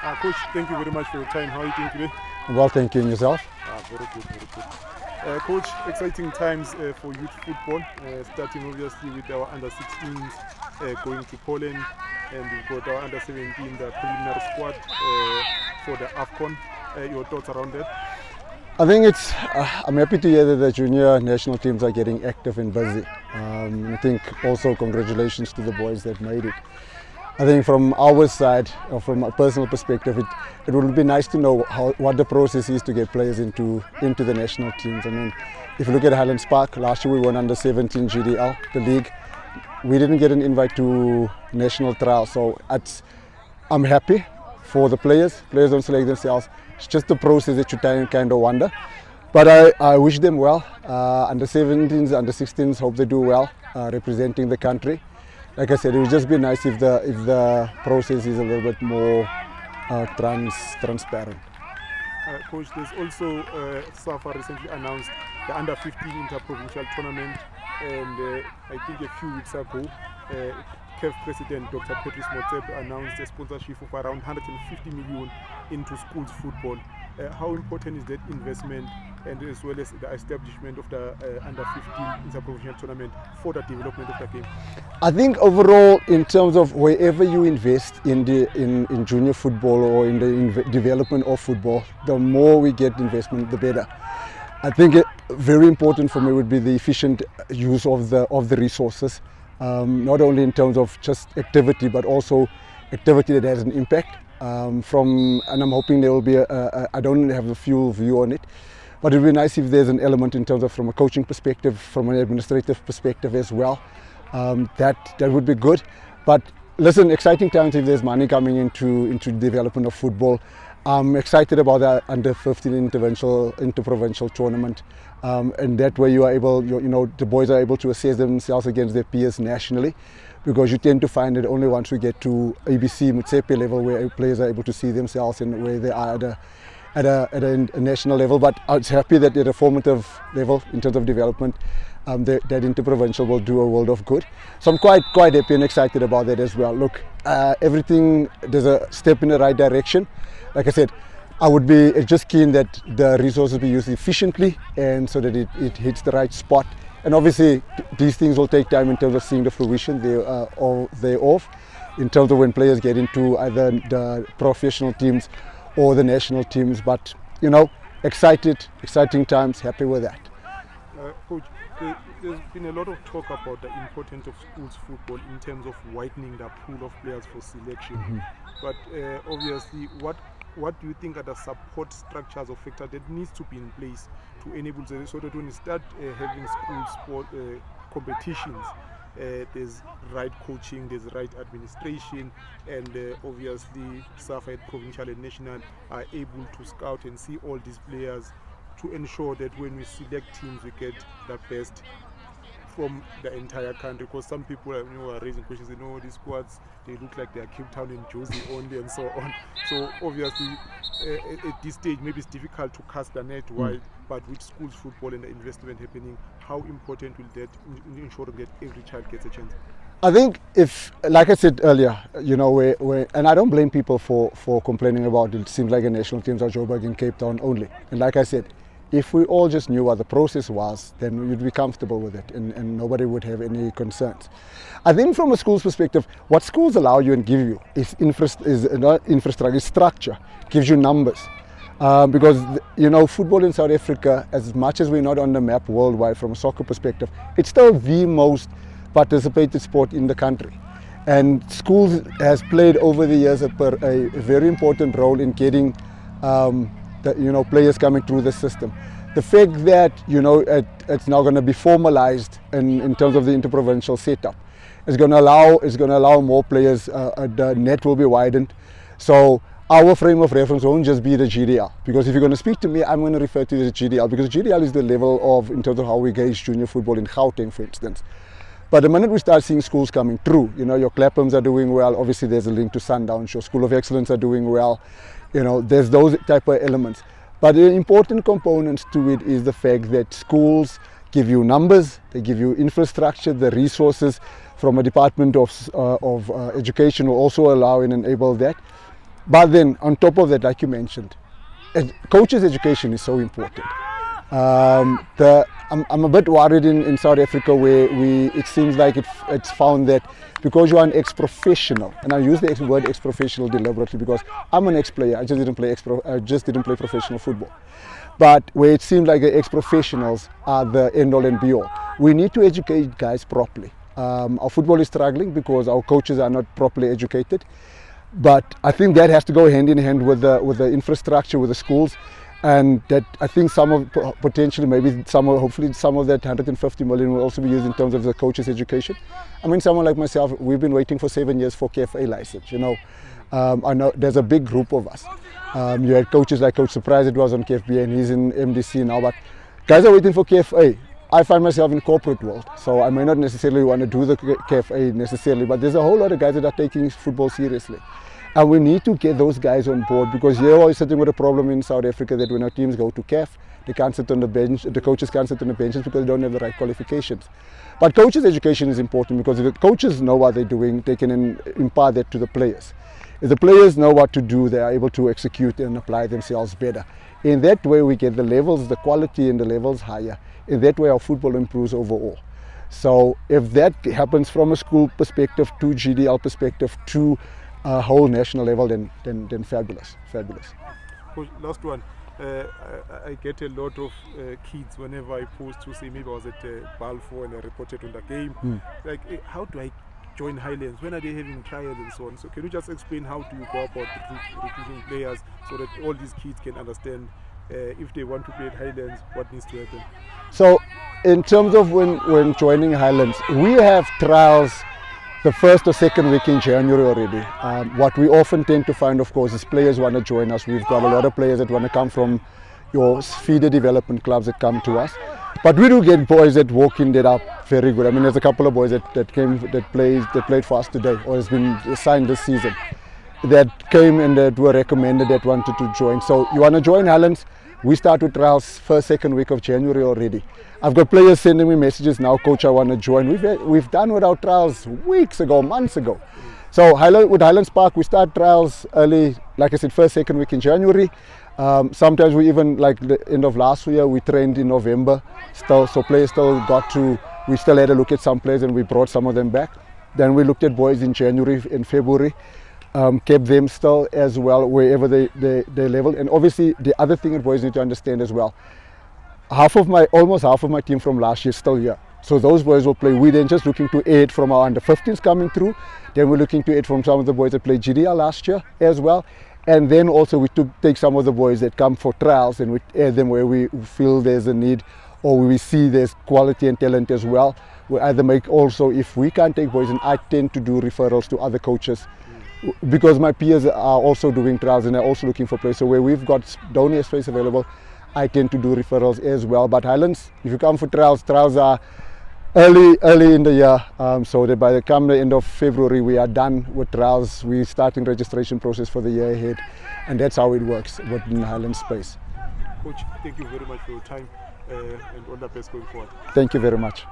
Coach, thank you very much for your time. How are you doing today? Well, thank you. And yourself? Very good, very good. Coach, exciting times for youth football, starting obviously with our under-16s going to Poland, and we've got our under-17, the preliminary squad for the AFCON. Your thoughts around that? I think I'm happy to hear that the junior national teams are getting active and busy. I think also congratulations to the boys that made it. I think from our side, or from a personal perspective, it would be nice to know what the process is to get players into the national teams. I mean, if you look at Highlands Park, last year we won under 17 GDL, the league. We didn't get an invite to national trial, so I'm happy for the players. Players don't select themselves. It's just the process that you kind of wonder. But I wish them well. Under 17s, under 16s, hope they do well, representing the country. Like I said, it would just be nice if the process is a little bit more transparent. Coach, there's also SAFA recently announced the under-15 inter-provincial tournament, and I think a few weeks ago, CAF President Dr. Patrice Motsepe announced a sponsorship of around 150 million into schools football. How important is that investment, and as well as the establishment of the under-15 inter-provincial tournament for the development of the game? I think overall, in terms of wherever you invest in junior football or in the development of football, the more we get investment, the better. I think very important for me would be the efficient use of the resources, not only in terms of just activity, but also activity that has an impact. And I'm hoping there will be I don't have a full view on it, but it would be nice if there's an element in terms of from a coaching perspective, from an administrative perspective as well. That would be good. But listen, exciting times if there's money coming into development of football. I'm excited about the under-15 interprovincial tournament, and that way you are able, the boys are able to assess themselves against their peers nationally, because you tend to find that only once we get to ABC Motsepe level where players are able to see themselves and where they are at a national level. But I was happy that at a formative level in terms of development, that interprovincial will do a world of good. So I'm quite happy and excited about that as well. Look, everything, there's a step in the right direction. Like I said, I would be just keen that the resources be used efficiently and so that it hits the right spot. And obviously, these things will take time in terms of seeing the fruition thereof, in terms of when players get into either the professional teams or the national teams. But, exciting times, happy with that. Coach, there's been a lot of talk about the importance of schools football in terms of widening the pool of players for selection. Mm-hmm. But obviously, what do you think are the support structures or factors that needs to be in place to enable so that when you start having school sport competitions, there's right coaching, there's right administration, and obviously SAFA at provincial and national are able to scout and see all these players to ensure that when we select teams, we get the best from the entire country. Because some people are raising questions, these squads, they look like they are Cape Town and Josie only and so on. So obviously at this stage maybe it's difficult to cast the net wide, but with schools football and the investment happening, how important will that ensure that every child gets a chance? I think if, like I said earlier, and I don't blame people for complaining about it seems like a national teams are Joburg and Cape Town only. And like I said, if we all just knew what the process was, then you'd be comfortable with it and nobody would have any concerns. I think from a school's perspective, what schools allow you and give you is infrastructure, structure, gives you numbers. Because, football in South Africa, as much as we're not on the map worldwide from a soccer perspective, it's still the most participated sport in the country. And schools has played over the years a very important role in getting players coming through the system. The fact that it's now going to be formalized in terms of the interprovincial setup is going to allow more players. The net will be widened, so our frame of reference won't just be the GDL. Because if you're going to speak to me, I'm going to refer to the GDL, because GDL is the level of, in terms of how we gauge junior football in Gauteng, for instance. But the minute we start seeing schools coming through, your Claphams are doing well. Obviously, there's a link to Sundowns. Your School of Excellence are doing well. There's those type of elements. But the important components to it is the fact that schools give you numbers, they give you infrastructure, the resources from a Department of Education will also allow and enable that. But then on top of that, like you mentioned, coaches' education is so important. I'm a bit worried in South Africa where it seems like it's found that because you are an ex-professional, and I use the word ex-professional deliberately because I'm an ex-player. I just didn't play professional football. But where it seems like the ex-professionals are the end-all and be-all. We need to educate guys properly. Our football is struggling because our coaches are not properly educated. But I think that has to go hand in hand with the infrastructure, with the schools, and that I think hopefully some of that 150 million will also be used in terms of the coaches' education. I mean, someone like myself, we've been waiting for 7 years for KFA license. I know there's a big group of us. You had coaches like Coach Surprise, it was on KFB, and he's in MDC now. But guys are waiting for KFA. I find myself in corporate world, so I may not necessarily want to do the KFA necessarily, but there's a whole lot of guys that are taking football seriously. And we need to get those guys on board, because you're always sitting with a problem in South Africa that when our teams go to CAF, they can't sit on the bench, the coaches can't sit on the benches because they don't have the right qualifications. But coaches' education is important, because if the coaches know what they're doing, they can impart that to the players. If the players know what to do, they are able to execute and apply themselves better. In that way, we get the levels, the quality and the levels higher. In that way, our football improves overall. So if that happens from a school perspective to GDL perspective to a whole national level, then fabulous. Coach, last one. I get a lot of kids whenever I post to say maybe I was at Balfour and I reported on the game. Like, how do I join Highlands? When are they having trials and so on? So can you just explain how do you go about recruiting players so that all these kids can understand if they want to play at Highlands, what needs to happen? So in terms of when joining Highlands, we have trials the first or second week in January already. What we often tend to find, of course, is players want to join us. We've got a lot of players that want to come from your feeder development clubs that come to us. But we do get boys that walk in that are very good. I mean, there's a couple of boys that played for us today, or has been signed this season, that came and that were recommended, that wanted to join. So you want to join Highlands? We start with trials first, second week of January already. I've got players sending me messages now, coach, I want to join. We've done with our trials weeks ago, months ago. So with Highlands Park, we start trials early, like I said, first, second week in January. Sometimes we even, like the end of last year, we trained in November still, so players we still had a look at some players and we brought some of them back. Then we looked at boys in January and February. Kept them still as well wherever they level. And obviously the other thing that boys need to understand as well, almost half of my team from last year is still here. So those boys will play. We then just looking to aid from our under 15s coming through. Then we're looking to aid from some of the boys that played GDL last year as well. And then also we take some of the boys that come for trials and we add them where we feel there's a need, or we see there's quality and talent as well. We either make also, if we can't take boys, and I tend to do referrals to other coaches, because my peers are also doing trials and they're also looking for players. So where we've got donor space available, I tend to do referrals as well. But Highlands, if you come for trials are early in the year, so that by the end of February we are done with trials. We're starting registration process for the year ahead, and that's how it works within Highlands space. Coach, thank you very much for your time and all the best going forward. Thank you very much.